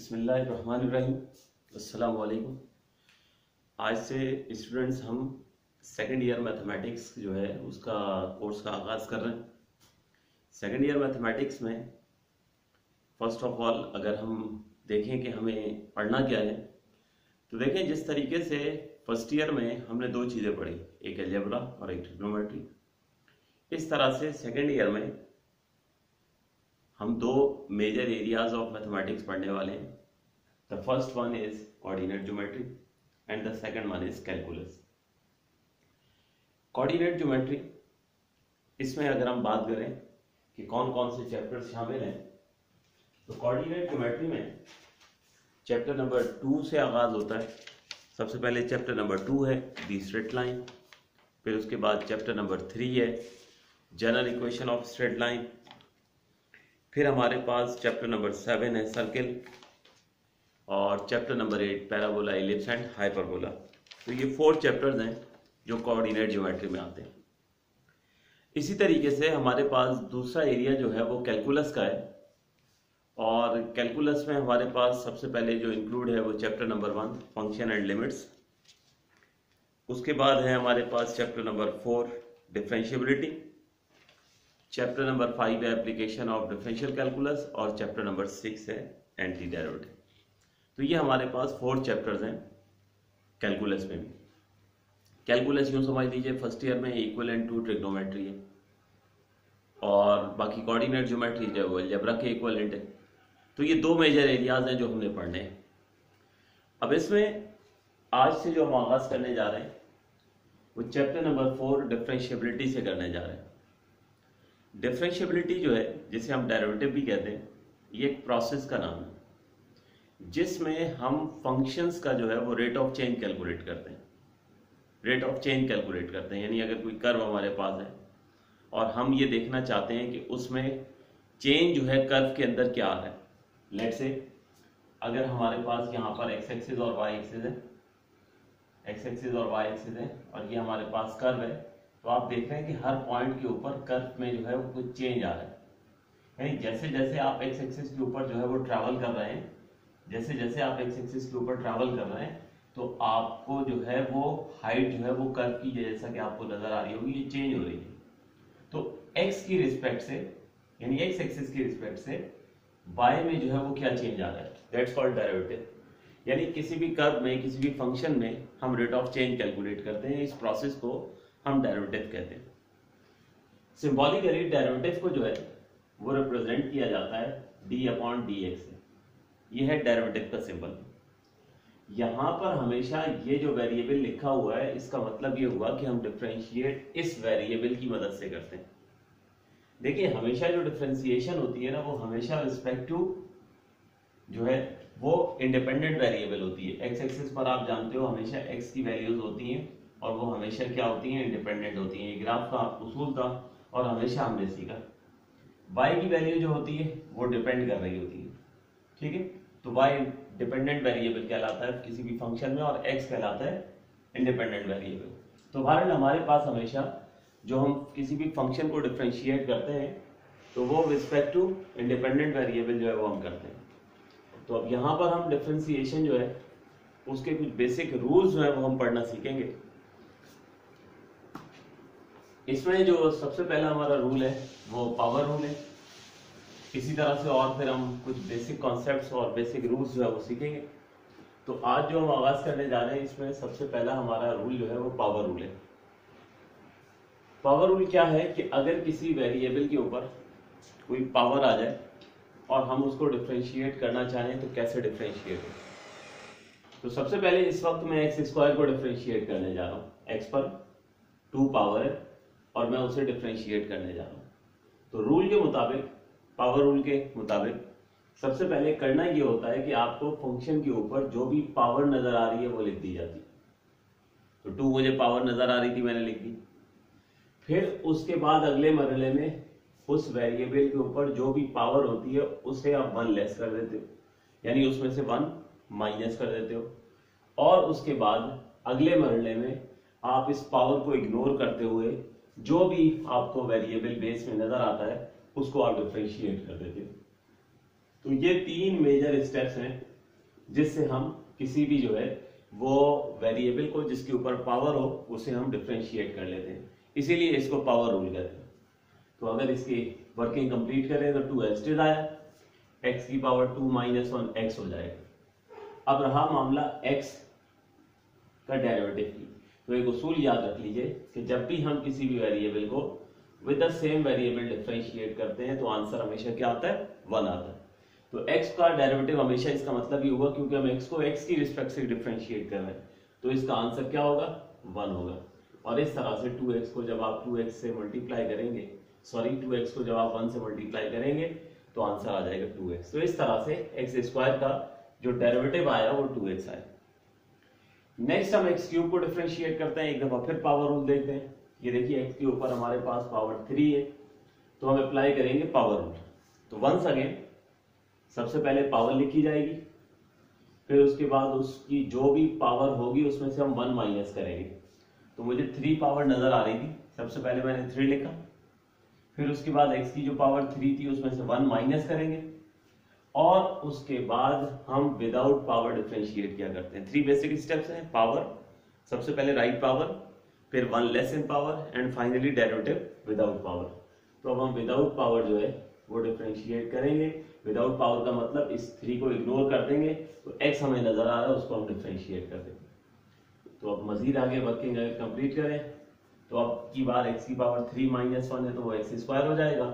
बिस्मिल्लाहिर्रहमानिर्रहीम। अस्सलाम वालेकुम। आज से स्टूडेंट्स हम सेकेंड ईयर मैथमेटिक्स जो है उसका कोर्स का आगाज़ कर रहे हैं। सेकेंड ईयर मैथमेटिक्स में फ़र्स्ट ऑफ ऑल अगर हम देखें कि हमें पढ़ना क्या है, तो देखें जिस तरीके से फर्स्ट ईयर में हमने दो चीज़ें पढ़ी, एक अलजेब्रा और एक ट्रिग्नोमेट्री, इस तरह से सेकेंड ईयर में हम दो मेजर एरियाज ऑफ मैथमेटिक्स पढ़ने वाले हैं। The first one is coordinate geometry and the second one is calculus. Coordinate geometry, इसमें अगर हम बात करें कि कौन कौन से चैप्टर्स शामिल हैं, तो कोऑर्डिनेट ज्योमेट्री में चैप्टर नंबर 2 से आगाज होता है। सबसे पहले चैप्टर नंबर 2 है दी स्ट्रेट लाइन, फिर उसके बाद चैप्टर नंबर 3 है general equation of straight line, फिर हमारे पास चैप्टर नंबर 7 है सर्किल, और chapter number 8 parabola, ellipse and hyperbola. तो ये 4 चैप्टर्स हैं जो कोऑर्डिनेट ज्योमेट्री में आते हैं। इसी तरीके से हमारे पास दूसरा एरिया जो है वो कैलकुलस का है, और कैलकुलस में हमारे पास सबसे पहले जो इंक्लूड है वो chapter number 1 function and limits, उसके बाद है हमारे पास chapter number 4 differentiability, chapter number 5 है एप्लीकेशन ऑफ डिफरेंशियल कैलकुलस, और चैप्टर नंबर 6 है एंटी डेरिवेटिव। तो ये हमारे पास 4 चैप्टर्स हैं कैलकुलस में भी। कैलकुलस यूँ समझ लीजिए फर्स्ट ईयर में इक्विवेलेंट टू ट्रिग्नोमेट्री है, और बाकी कोऑर्डिनेट ज्योमेट्री जो है वो अलजेब्रा के इक्विवेलेंट है। तो ये दो मेजर एरियाज हैं जो हमने पढ़ने हैं। अब इसमें आज से जो हम आगाज करने जा रहे हैं वो चैप्टर नंबर 4 डिफरेंशिएबिलिटी से करने जा रहे हैं। डिफरेंशिएबिलिटी जो है, जिसे हम डेरिवेटिव भी कहते हैं, ये एक प्रोसेस का नाम है जिसमें हम फंक्शंस का जो है वो रेट ऑफ चेंज कैलकुलेट करते हैं। रेट ऑफ चेंज कैलकुलेट करते हैं यानी अगर कोई कर्व हमारे पास है और हम ये देखना चाहते हैं कि उसमें चेंज जो है कर्व के अंदर क्या आ रहा है। लेट्स से अगर हमारे पास यहाँ पर एक्स एक्सिस और वाई एक्सिस है, एक्स एक्सिस और वाई एक्सिस है, और ये हमारे पास कर्व है, तो आप देख रहे हैं कि हर पॉइंट के ऊपर कर्व में जो है वो कुछ चेंज आ रहा है। यानी जैसे जैसे आप एक्स एक्सिस के ऊपर जो है वो ट्रैवल कर रहे हैं, जैसे जैसे आप एक्स एक्सिस के ऊपर ट्रैवल कर रहे हैं, तो आपको जो है वो हाइट जो है वो कर्व की जैसा कि आपको नजर आ रही होगी ये चेंज हो रही है। तो एक्स की रिस्पेक्ट से, यानी एक्स एक्सिस की रिस्पेक्ट से वाई में जो है वो क्या चेंज आ रहा है, दैट्स कॉल्ड डेरिवेटिव। यानी किसी भी कर्व में, किसी भी फंक्शन में हम रेट ऑफ चेंज कैलकुलेट करते हैं। इस प्रोसेस को हम डेरिवेटिव कहते हैं। सिंबॉलिकली डेरिवेटिव को जो है वो रिप्रेजेंट किया जाता है d/dx से। ये है डेरिवेटिव का सिंबल। यहां पर हमेशा ये जो वेरिएबल लिखा हुआ है, इसका मतलब ये हुआ कि हम डिफरेंशिएट इस वेरिएबल की मदद से करते हैं। देखिए हमेशा जो डिफरेंशिएशन होती है ना, वो हमेशा रिस्पेक्टिव जो है वो इंडिपेंडेंट वेरिएबल होती है। एक्स एक्सिस पर आप जानते हो हमेशा एक्स की वैल्यूज होती हैं और वो हमेशा क्या होती हैं, इंडिपेंडेंट होती हैं। ये ग्राफ का उसूल था और हमेशा हमने सीखा। वाई की वैल्यू जो होती है वो डिपेंड कर रही होती है, ठीक है। तो वाई डिपेंडेंट वेरिएबल कहलाता है किसी भी फंक्शन में, और एक्स कहलाता है इंडिपेंडेंट वेरिएबल। तो बहरहाल हमारे पास हमेशा जो हम किसी भी फंक्शन को डिफरेंशिएट करते हैं तो वो रिस्पेक्ट टू इंडिपेंडेंट वेरिएबल जो है वो हम करते हैं। तो अब यहाँ पर हम डिफरेंशिएशन जो है उसके कुछ बेसिक रूल्स जो है वो हम पढ़ना सीखेंगे। इसमें जो सबसे पहला हमारा रूल है वो पावर रूल है। इसी तरह से और फिर हम कुछ बेसिक कॉन्सेप्ट्स और बेसिक रूल्स जो है वो सीखेंगे। तो आज जो हम आगाज करने जा रहे हैं इसमें सबसे पहला हमारा रूल जो है वो पावर रूल है। पावर रूल क्या है कि अगर किसी वेरिएबल के ऊपर कोई पावर आ जाए और हम उसको डिफरेंशिएट करना चाहें तो कैसे डिफरेंशिएट हो। तो सबसे पहले इस वक्त मैं एक्स स्क्वायर को डिफरेंशिएट करने जा रहा हूँ। एक्स पर 2 पावर है और मैं उसे डिफरेंशिएट करने जा रहा हूँ। तो रूल के मुताबिक, पावर रूल के मुताबिक सबसे पहले करना ये होता है कि आपको फंक्शन के ऊपर जो भी पावर नजर आ रही है वो लिख दी जाती है। तो 2 मुझे पावर नजर आ रही थी, मैंने लिख दी। फिर उसके बाद अगले मरहले में उस वेरिएबल के ऊपर जो भी पावर होती है उसे आप 1 लेस कर देते हो, यानी उसमें से 1 माइनस कर देते हो। और उसके बाद अगले मरहले में आप इस पावर को इग्नोर करते हुए जो भी आपको वेरिएबल बेस में नजर आता है उसको आप डिफरेंशिएट कर देते हो। तो ये 3 मेजर स्टेप्स हैं जिससे हम किसी भी जो है वो वेरिएबल को जिसके ऊपर पावर हो उसे हम डिफरेंशिएट कर लेते हैं, इसीलिए इसको पावर रूल कहते हैं। तो अगर इसकी वर्किंग कंप्लीट करें तो 2 आया, x की पावर 2 माइनस 1 x हो जाएगा। अब रहा मामला x का डेरिवेटिव की, तो एक उसूल याद रख लीजिए कि जब भी हम किसी भी वेरिएबल को with the same variable differentiate करते हैं तो आंसर हमेशा क्या आता है, 1 आता है। तो x का डेरिवेटिव हमेशा इसका मतलब ही होगा, क्योंकि हम x को x की रिस्पेक्ट से डिफरेंशिएट कर रहे हैं, तो इसका आंसर क्या होगा, 1 होगा। और इस तरह से 2x को जब आप 2x से मल्टीप्लाई करेंगे, सॉरी 2x को जब आप 1 से मल्टीप्लाई करेंगे तो आंसर आ जाएगा 2x। तो इस तरह से x स्क्वायर का जो डेरिवेटिव आया वो 2x आया। नेक्स्ट हम x क्यूब को डिफरेंशिएट करते हैं, एक दफा फिर पावर रूल देखते हैं। ये देखिए x के ऊपर हमारे पास पावर 3 है, तो हम अप्लाई करेंगे पावर रूल। तो वंस अगेन सबसे पहले पावर लिखी जाएगी, फिर उसके बाद उसकी जो भी पावर होगी उसमें से हम 1 माइनस करेंगे। तो मुझे 3 पावर नजर आ रही थी, सबसे पहले मैंने 3 लिखा, फिर उसके बाद x की जो पावर 3 थी उसमें से 1 माइनस करेंगे, और उसके बाद हम विदाउट पावर डिफरेंशिएट क्या करते हैं। 3 बेसिक स्टेप्स हैं, पावर, सबसे पहले राइट पावर, फिर 1 less in power, and finally derivative without power. तो अब हम विदाउट पावर जो है वो डिफरेंशिएट करेंगे। विदाउट पावर का मतलब इस 3 को इग्नोर कर देंगे, तो x हमें नजर आ रहा है उसको हम डिफरेंशिएट कर देंगे। तो अब मजीद आगे वर्किंग कंप्लीट करें, तो अब की बार x की पावर 3 माइनस 1 है तो वो x स्क्वायर हो जाएगा।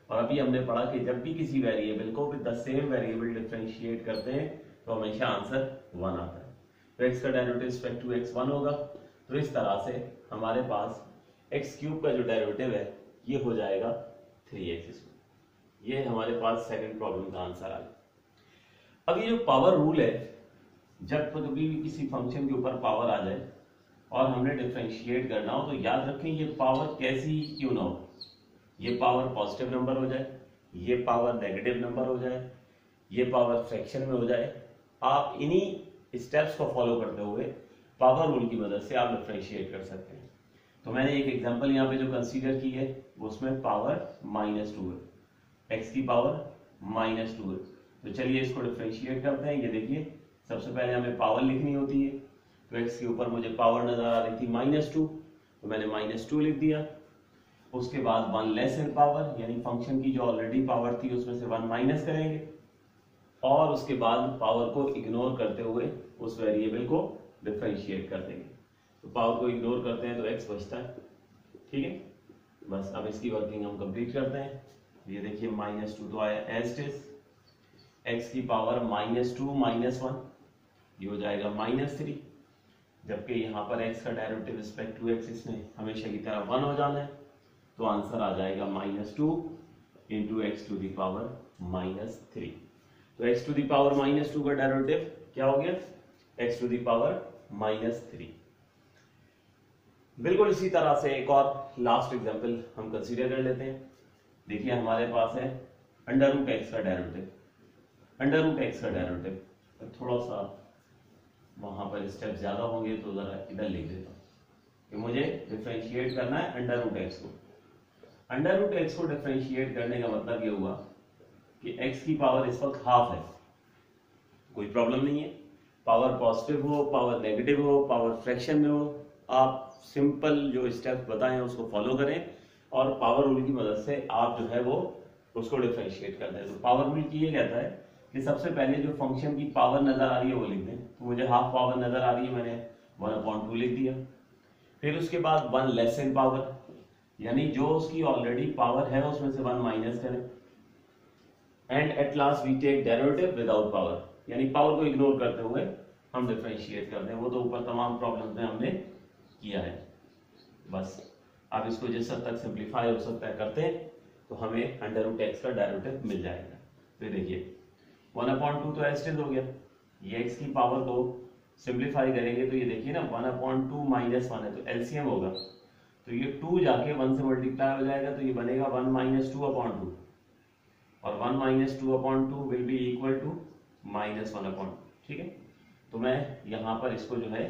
और अभी हमने पढ़ा कि जब भी किसी वेरिएबल को with the same variable differentiate करते हैं तो हमेशा आंसर 1 आता है। तो x का डेरिवेटिव रिस्पेक्ट टू x 1 होगा। तो इस तरह से हमारे पास x क्यूब का जो डेरिवेटिव है ये हो जाएगा 3x। ये हमारे पास सेकंड प्रॉब्लम का आंसर आ गया। अब ये जो पावर रूल है, जब कभी भी किसी फंक्शन के ऊपर पावर आ जाए और हमने डिफरेंशिएट करना हो तो याद रखें ये पावर कैसी ही क्यों ना हो, ये पावर पॉजिटिव नंबर हो जाए, ये पावर नेगेटिव नंबर हो जाए, ये पावर फ्रैक्शन में हो जाए, आप इन्हीं स्टेप्स को फॉलो करते हुए पावर रूल की मदद से आप डिफरेंशिएट कर सकते हैं। तो मैंने एक एग्जांपल यहाँ पे जो कंसीडर की है उसमें पावर -2 है, x की पावर -2 है। तो चलिए इसको डिफरेंशिएट करते हैं। ये देखिए सबसे पहले हमें पावर लिखनी होती है, तो x के ऊपर मुझे पावर नजर आ रही थी -2, तो मैंने -2 लिख दिया। उसके बाद 1 लेस इन पावर, यानी फंक्शन की जो ऑलरेडी पावर थी उसमें से 1 माइनस करेंगे, और उसके बाद पावर को इग्नोर करते हुए उस वेरिएबल को डिफरेंशिएट कर देंगे। तो पावर को इग्नोर करते हैं तो x बचता है, ठीक है। बस अब इसकी वर्किंग हम कंप्लीट करते हैं। ये देखिए -2 तो आया एज इट इज, x की पावर -2 माइनस 1, ये हो जाएगा -3, जबकि यहाँ पर x का डेरिवेटिव रिस्पेक्ट टू x इसमें हमेशा की तरह 1 हो जाना है, तो आंसर आ जाएगा -2 into x to the power -3। तो x टू दी पावर -2 का डेरिवेटिव क्या हो गया, x टू दी पावर -3। बिल्कुल इसी तरह से एक और लास्ट एग्जांपल हम कंसीडर कर लेते हैं। देखिए हमारे पास है √x का डेरिवेटिव, √x का डेरिवेटिव, थोड़ा सा वहां पर स्टेप ज्यादा होंगे तो जरा इधर लिख देता हूँ कि मुझे डिफरेंशिएट करना है √x को। √x को डिफरेंशिएट करने का मतलब ये हुआ कि x की पावर इस वक्त हाफ है, कोई प्रॉब्लम नहीं है, पावर पॉजिटिव हो, पावर नेगेटिव हो, पावर फ्रैक्शन में हो, आप सिंपल जो स्टेप्स बताए हैं उसको फॉलो करें और पावर रूल की मदद से आप जो है वो उसको डिफरेंशिएट करते हैं। तो पावर रूल की ये कहता है कि सबसे पहले जो फंक्शन की पावर नजर आ रही है वो लिख दें। तो मुझे हाफ पावर नजर आ रही है, मैंने 1/2 लिख दिया। फिर उसके बाद 1 लेस इन पावर, यानी जो उसकी ऑलरेडी पावर है उसमें से 1 माइनस करें। And at last we take derivative without power, यानी पावर को इग्नोर करते हुए हम डिफरेंशिएट करते हैं। वो तो ऊपर तमाम प्रॉब्लम्स में हमने किया है। बस आप इसको जिस हद तक सिंप्लीफाई हो सकता है करते हैं तो हमें √x का डेरिवेटिव मिल जाएगा। तो देखिए 1/2 तो एज इट इज हो गया, ये x की पावर को सिंप्लीफाई करेंगे तो ये देखिए ना 1/2 माइनस 1 है तो एलसीएम होगा, तो ये 2 जाके 1 से मल्टीप्लाई हो जाएगा तो ये बनेगा 1 - 2/2, और 1 - 2/2 विल बी इक्वल टू -1/2, ठीक है। तो मैं यहाँ पर इसको जो है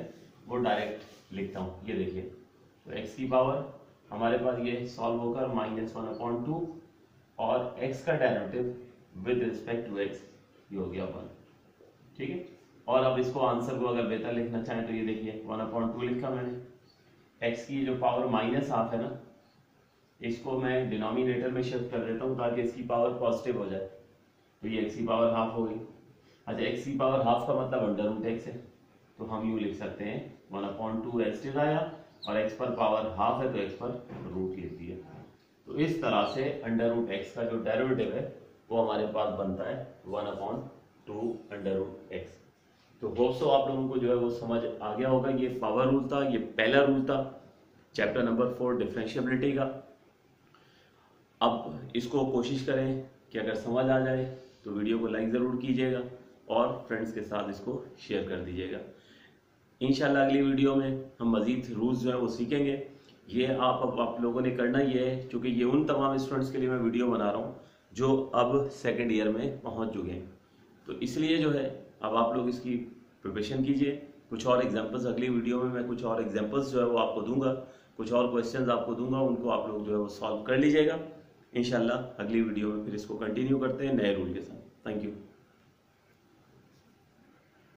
वो डायरेक्ट लिखता हूँ। ये देखिए तो x की पावर हमारे पास ये सॉल्व होकर -1/2 और x का derivative with respect to x ये हो गया 1, ठीक है। और अब इसको आंसर को अगर बेहतर लिखना चाहें तो ये देखिए 1/2 लिखा मैंने। x की जो पावर -½ है ना, इसको मैं डिनोमिनेटर में शिफ्ट कर देता हूँ ताकि इसकी पावर पॉजिटिव हो जाए, तो ये x की पावर ½ हो गई। अच्छा, x की पावर ½ का मतलब √x है, तो हम यूँ लिख सकते हैं 1/2 x आया, और x पर पावर ½ है तो x पर रूट लिख दिया। तो इस तरह से √x का जो डेरिवेटिव है वो हमारे पास बनता है 1/2 √x। तो होप सो आप लोगों को जो है वो समझ आ गया होगा। ये पावर रूल था, ये पहला रूल था चैप्टर नंबर 4 डिफरेंशिएबिलिटी का। अब इसको कोशिश करें कि अगर समझ आ जाए तो वीडियो को लाइक ज़रूर कीजिएगा और फ्रेंड्स के साथ इसको शेयर कर दीजिएगा। इंशाल्लाह अगली वीडियो में हम मज़ीद रूल्स जो है वो सीखेंगे। ये आप लोगों ने करना ही है, क्योंकि ये उन तमाम स्टूडेंट्स के लिए मैं वीडियो बना रहा हूँ जो अब सेकेंड ईयर में पहुँच चुके हैं, तो इसलिए जो है अब आप लोग इसकी प्रिपरेशन कीजिए। कुछ और एग्जांपल्स अगली वीडियो में मैं कुछ और एग्जांपल्स जो है वो आपको दूंगा, कुछ और क्वेश्चंस आपको दूंगा, उनको आप लोग जो है वो सॉल्व कर लीजिएगा। इंशाल्लाह अगली वीडियो में फिर इसको कंटिन्यू करते हैं नए रूल के साथ। Thank you.